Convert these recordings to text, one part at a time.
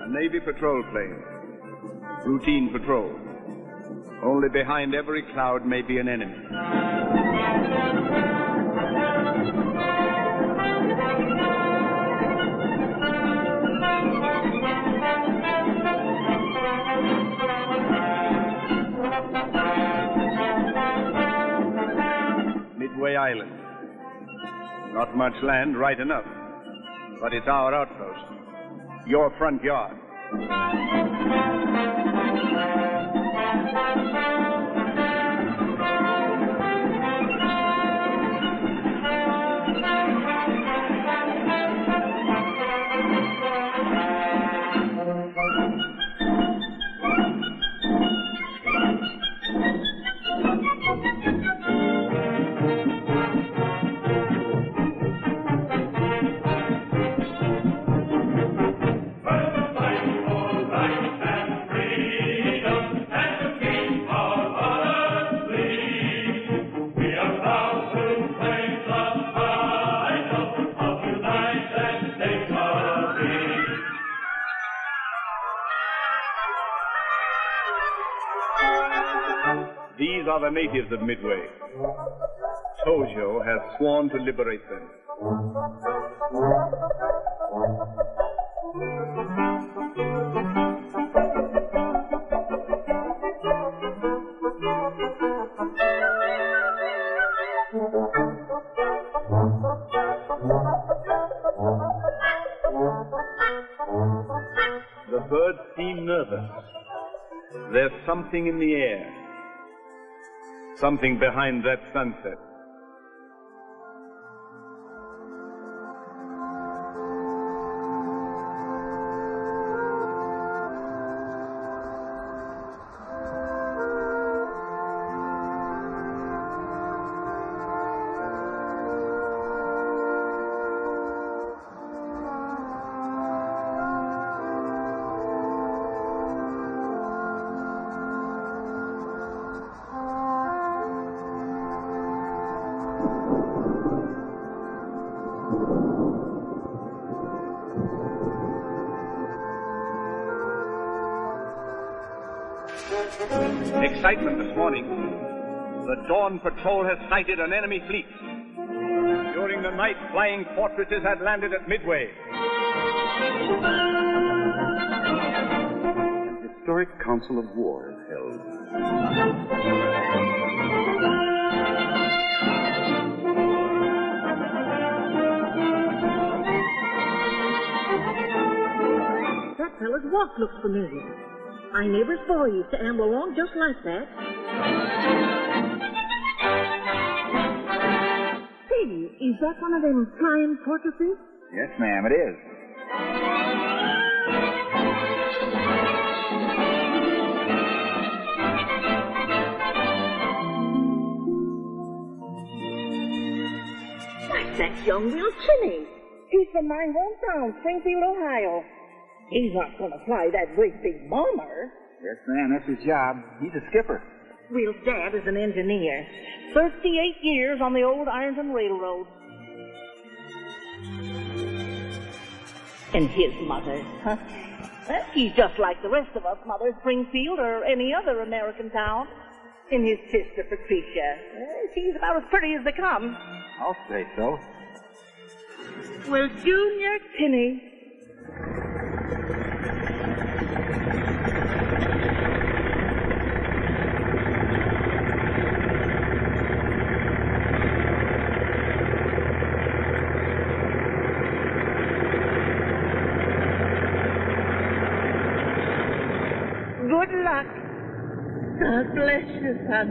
Navy patrol plane. Routine patrol. Only behind every cloud may be an enemy. Midway Island. Not much land, right enough. But it's our outpost. Your front yard. These are the natives of Midway. Tojo has sworn to liberate them. The birds seem nervous. There's something in the air. Something behind that sunset. Excitement this morning. The Dawn Patrol has sighted an enemy fleet. During the night, flying fortresses had landed at Midway. An historic council of war is held. That fellow's walk looks familiar. My neighbor's boy used to amble along just like that. Hey, is that one of them flying fortresses? Yes, ma'am, it is. That's that young Will Kinney. He's from my hometown, Springfield, Ohio. He's not going to fly that great big bomber. Yes, ma'am, that's his job. He's a skipper. Will's dad is an engineer. 38 years on the old Ironton Railroad. And his mother, huh? Well, she's just like the rest of us, Mother, Springfield or any other American town. And his sister, Patricia. She's about as pretty as they come. I'll say so. Well, Junior Kinney. luck. God bless you, son.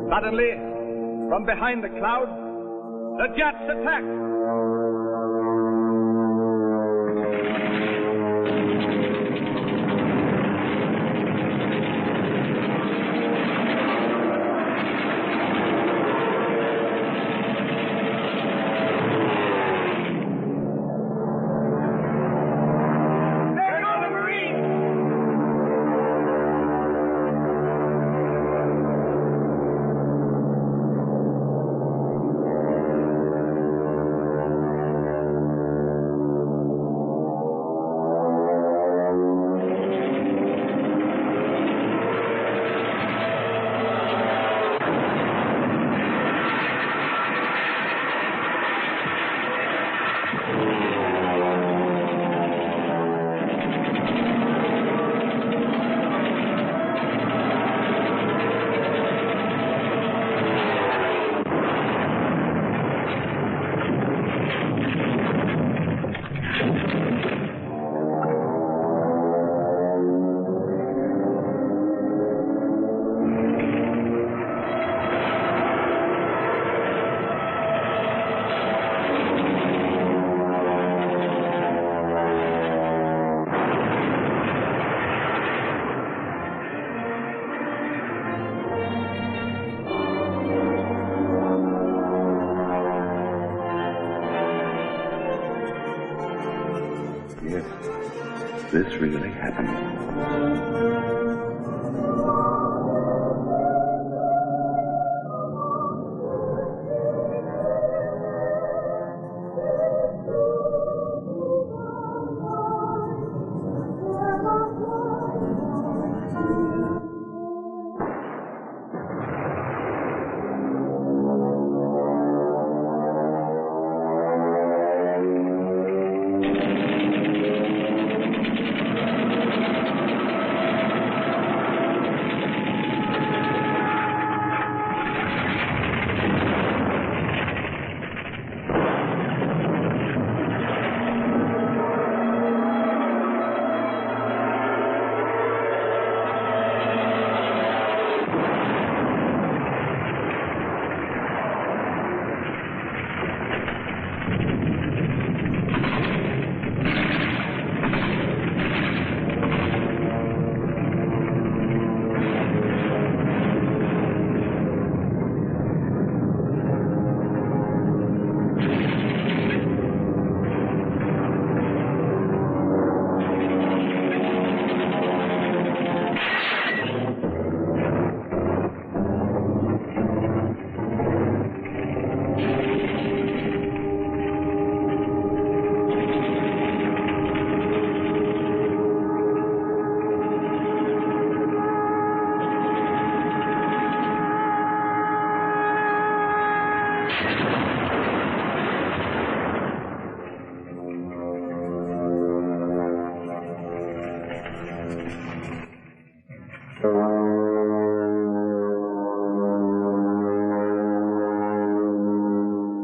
Suddenly, from behind the clouds, the Japs attack. There go the Marines! Yes, this really happened.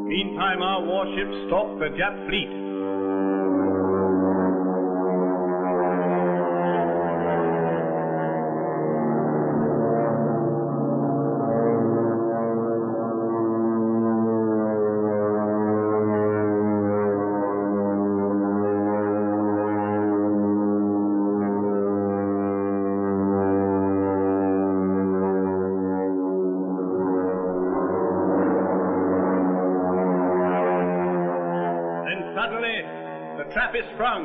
Meantime, our warships stalk the Jap fleet. Suddenly, the trap is sprung.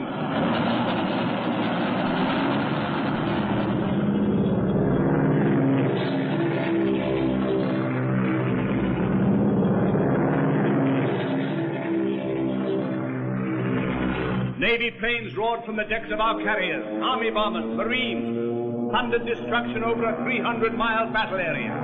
Navy planes roared from the decks of our carriers. Army bombers, Marines, thundered destruction over a 300-mile battle area.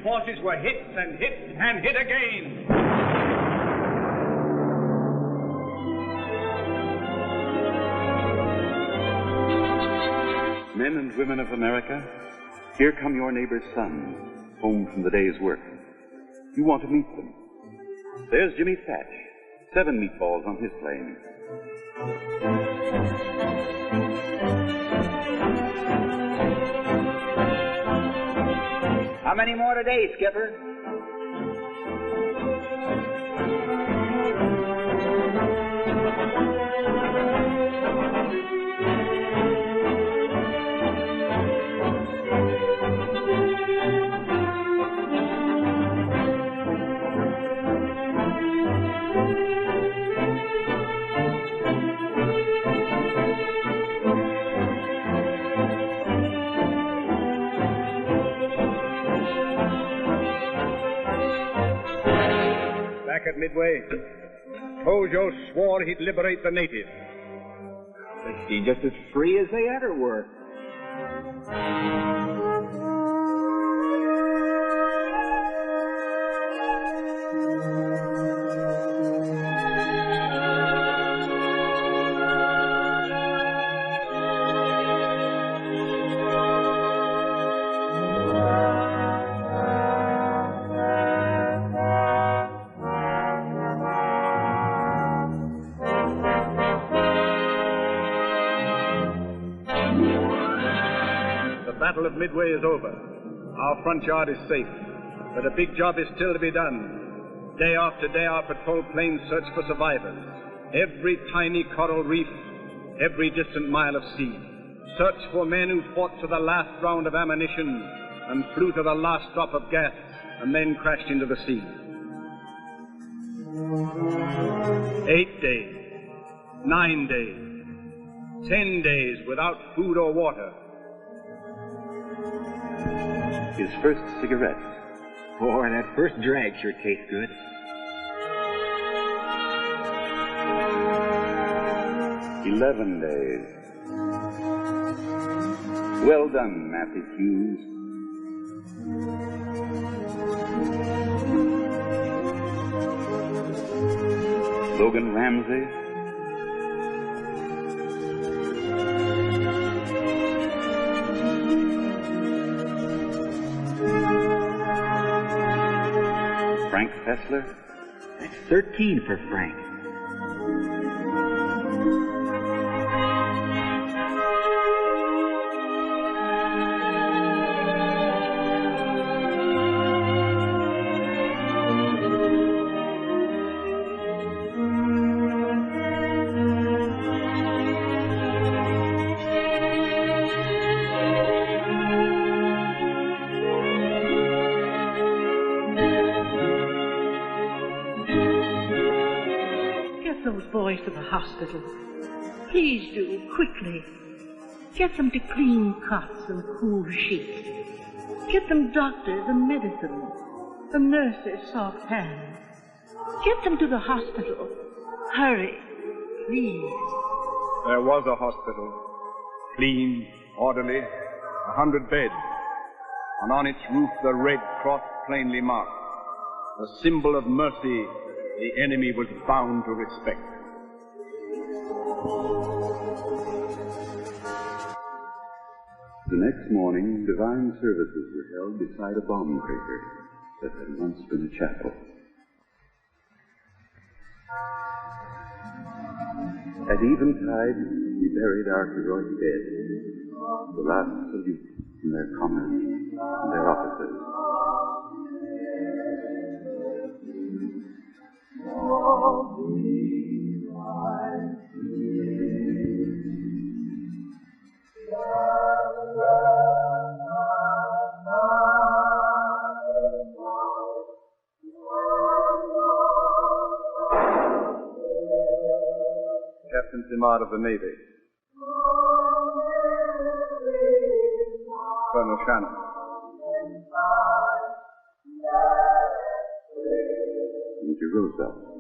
Forces were hit and hit and hit again. Men and women of America, here come your neighbor's sons, home from the day's work. You want to meet them. There's Jimmy Thatch, 7 meatballs on his plane. How many more today, Skipper? Back at Midway, Tojo swore he'd liberate the natives. They seem just as free as they ever were. The Battle of Midway is over. Our front yard is safe. But a big job is still to be done. Day after day, our patrol planes search for survivors. Every tiny coral reef, every distant mile of sea. Search for men who fought to the last round of ammunition and flew to the last drop of gas and then crashed into the sea. 8 days, 9 days, 10 days without food or water. His first cigarette. Boy, that first drag sure tastes good. $11 days. Well done, Matthew Hughes. Logan Ramsey. Frank Fessler. That's 13 for Frank. Boys to the hospital. Please do, quickly. Get them to clean cots and cool sheets. Get them doctors and medicine. The nurses soft hands. Get them to the hospital. Hurry, please. There was a hospital. Clean, orderly, 100 beds. And on its roof the Red Cross plainly marked. A symbol of mercy the enemy was bound to respect. The next morning, divine services were held beside a bomb crater that had once been a chapel. At eventide, we buried our heroic dead. The last salute from their comrades and their officers. Captain Simard of the Navy. Colonel Shannon. Major Roosevelt.